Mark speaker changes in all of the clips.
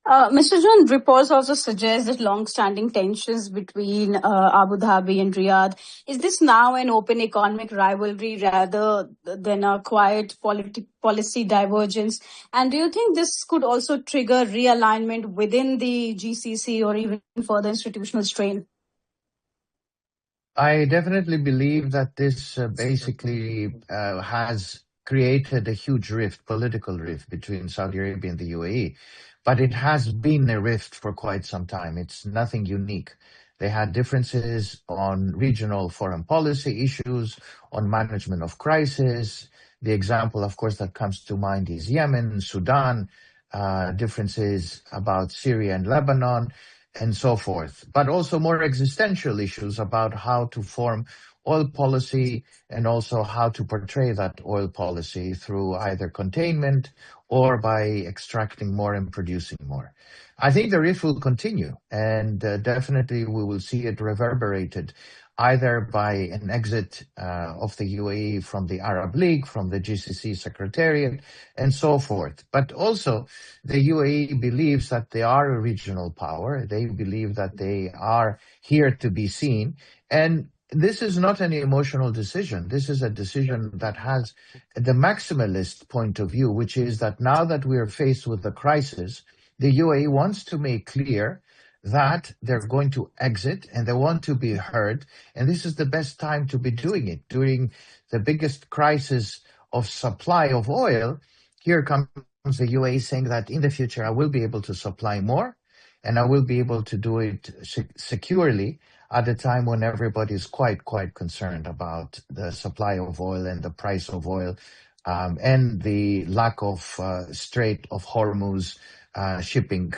Speaker 1: Mr. John, reports also suggest that long-standing tensions between Abu Dhabi and Riyadh, is this now an open economic rivalry rather than a quiet policy divergence? And do you think this could also trigger realignment within the GCC or even further institutional strain?
Speaker 2: I definitely believe that this basically has created a huge rift, political rift between Saudi Arabia and the UAE. But it has been a rift for quite some time. It's nothing unique. They had differences on regional foreign policy issues, on management of crisis. The example, of course, that comes to mind is Yemen, Sudan, differences about Syria and Lebanon, and so forth, but also more existential issues about how to form oil policy and also how to portray that oil policy through either containment or by extracting more and producing more. I think the rift will continue, and definitely we will see it reverberated either by an exit of the UAE from the Arab League, from the GCC secretariat, and so forth. But also, the UAE believes that they are a regional power. They believe that they are here to be seen. And this is not an emotional decision. This is a decision that has the maximalist point of view, which is that now that we are faced with the crisis, the UAE wants to make clear that they're going to exit and they want to be heard. And this is the best time to be doing it. During the biggest crisis of supply of oil, here comes the UAE saying that in the future, I will be able to supply more and I will be able to do it securely at a time when everybody is quite concerned about the supply of oil and the price of oil, and the lack of Strait of Hormuz shipping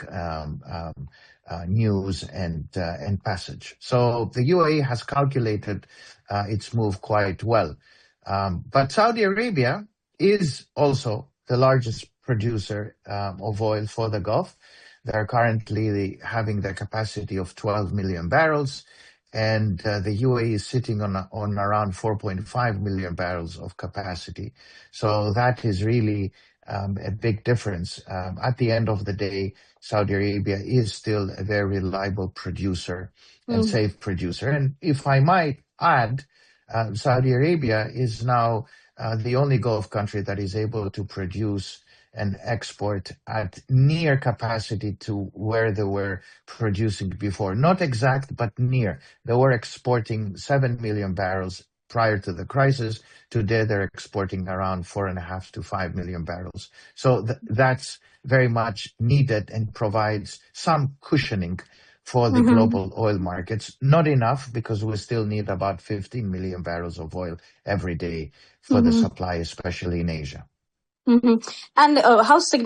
Speaker 2: news and passage. So the UAE has calculated its move quite well. But Saudi Arabia is also the largest producer of oil for the Gulf. They're currently having the capacity of 12 million barrels, and the UAE is sitting on around 4.5 million barrels of capacity. So that is really a big difference. At the end of the day, Saudi Arabia is still a very reliable producer and safe producer. And if I might add, Saudi Arabia is now the only Gulf country that is able to produce and export at near capacity to where they were producing before. Not exact, but near. They were exporting 7 million barrels prior to the crisis. Today, they're exporting around 4.5 to 5 million barrels. So that's very much needed and provides some cushioning for the global oil markets. Not enough, because we still need about 15 million barrels of oil every day for the supply, especially in Asia.
Speaker 1: And how significant